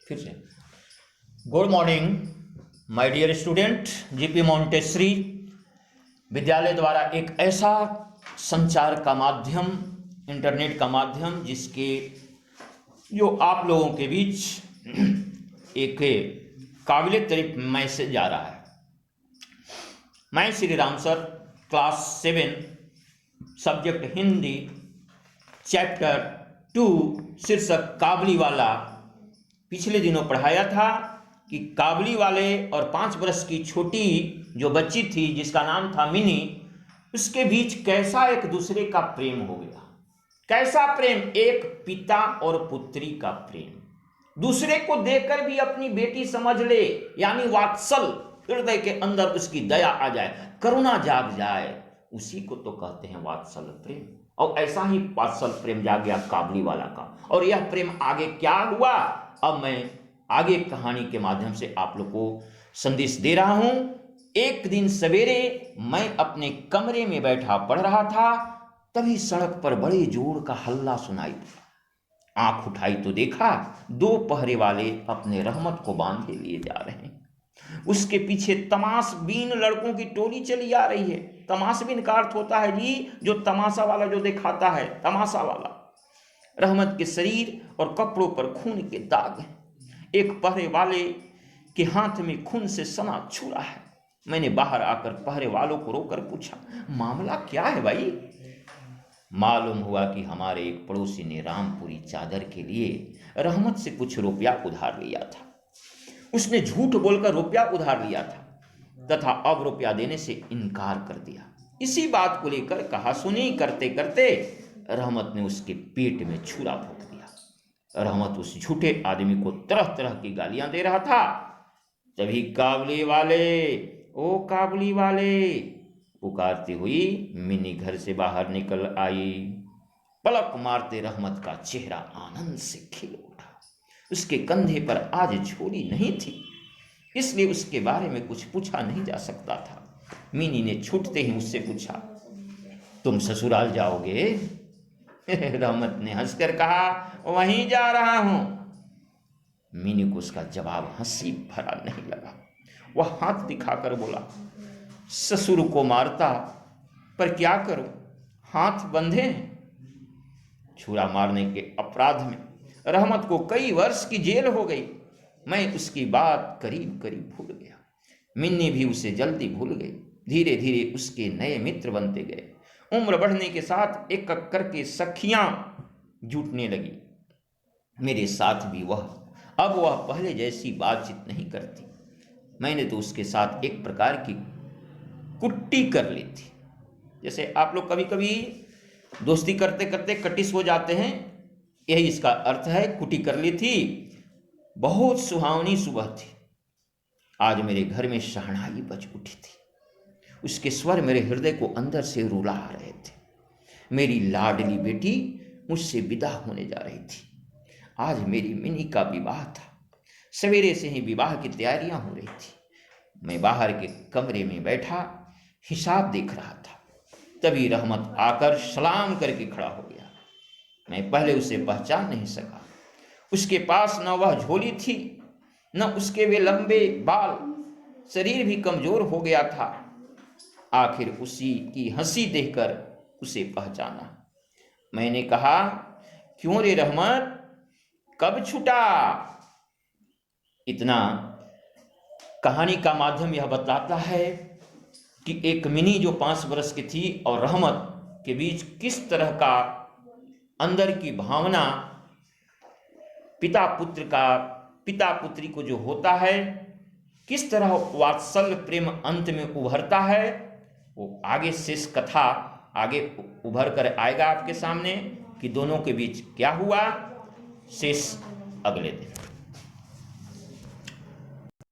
फिर से good morning my dear student. GP Montessori Vidyalaya द्वारा एक ऐसा संचार का माध्यम, इंटरनेट का माध्यम, जिसके जो आप लोगों के बीच एक काबिले तारीफ मैसेज आ रहा है। मैं Shri Ram sir, class 7, subject Hindi, chapter 2, शीर्षक काबली वाला। पिछले दिनों पढ़ाया था कि काबली वाले और 5 वर्ष की छोटी जो बच्ची थी जिसका नाम था मिनी, उसके बीच कैसा एक दूसरे का प्रेम हो गया। कैसा प्रेम? एक पिता और पुत्री का प्रेम। दूसरे को देखकर भी अपनी बेटी समझ ले, यानी वात्सल, हृदय के अंदर उसकी दया आ जाए, करुणा जाग जाए, उसी को तो कहते हैं वात्सल प्रेम। और ऐसा ही वात्सल प्रेम जाग गया काबली वाला का। और यह प्रेम आगे क्या हुआ, अब मैं आगे कहानी के माध्यम से आप लोग को संदेश दे रहा हूं। एक दिन सवेरे मैं अपने कमरे में बैठा पढ़ रहा था, तभी सड़क पर बड़े जोर का हल्ला सुनाई पड़ा। आंख उठाई तो देखा 2 पहरे वाले अपने रहमत को बांधे लिए जा रहे हैं। उसके पीछे तमाशबीन लड़कों की टोली चली आ रही है। तमाशबीन का अर्थ होता है जी जो तमाशा वाला, जो दिखाता है, तमाशा वाला। रहमत के शरीर और कपड़ों पर खून के दाग हैं। एक पहरे वाले के हाथ में खून से सना छुरा है। मैंने बाहर आकर पहरे वालों को रोककर पूछा, मामला क्या है भाई? मालूम हुआ कि हमारे एक पड़ोसी ने रामपुरी चादर के लिए रहमत से कुछ रुपया उधार लिया था। उसने झूठ बोलकर रुपया उधार लिया था तथा अब रुपया देने से इनकार कर दिया। इसी बात को लेकर कहा सुनी करते करते रहमत ने उसके पेट में छुरा भोंक दिया। रहमत उस झूठे आदमी को तरह तरह की गालियां दे रहा था। तभी काबली वाले, ओ काबली वाले, पुकारती हुई मिनी घर से बाहर निकल आई। पलक मारते रहमत का चेहरा आनंद से खिल उठा। उसके कंधे पर आज झोली नहीं थी, इसलिए उसके बारे में कुछ पूछा नहीं जा सकता था। मिनी ने छूटते ही उससे पूछा, तुम ससुराल जाओगे? रहमत ने हंसकर कहा, वहीं जा रहा हूं। मिनी को उसका जवाब हंसी भरा नहीं लगा। वह हाथ दिखाकर बोला, ससुर को मारता, पर क्या करूं, हाथ बंधे हैं। छुरा मारने के अपराध में रहमत को कई वर्ष की जेल हो गई। मैं उसकी बात करीब करीब भूल गया। मिन्नी भी उसे जल्दी भूल गई। धीरे धीरे उसके नए मित्र बनते गए। उम्र बढ़ने के साथ एक एक करके सखियां जुटने लगी। मेरे साथ भी अब वह पहले जैसी बातचीत नहीं करती। मैंने तो उसके साथ एक प्रकार की कुट्टी कर ली थी। जैसे आप लोग कभी कभी दोस्ती करते करते कटिस हो जाते हैं, यही इसका अर्थ है, कुटी कर ली थी। बहुत सुहावनी सुबह थी। आज मेरे घर में शहनाई बज उठी थी। उसके स्वर मेरे हृदय को अंदर से रुला रहे थे। मेरी लाडली बेटी मुझसे विदा होने जा रही थी। आज मेरी मिनी का विवाह था। सवेरे से ही विवाह की तैयारियां हो रही थी। मैं बाहर के कमरे में बैठा हिसाब देख रहा था। तभी रहमत आकर सलाम करके खड़ा हो गया। मैं पहले उसे पहचान नहीं सका। उसके पास न वह झोली थी, न उसके वे लंबे बाल। शरीर भी कमजोर हो गया था। आखिर उसी की हंसी देखकर उसे पहचाना। मैंने कहा, क्यों रे रहमत, कब छूटा? इतना कहानी का माध्यम यह बताता है कि एक मिनी जो 5 वर्ष की थी और रहमत के बीच किस तरह का अंदर की भावना पिता पुत्री को जो होता है, किस तरह वात्सल्य प्रेम अंत में उभरता है, वो आगे शेष कथा आगे उभर कर आएगा आपके सामने कि दोनों के बीच क्या हुआ। शेष अगले दिन।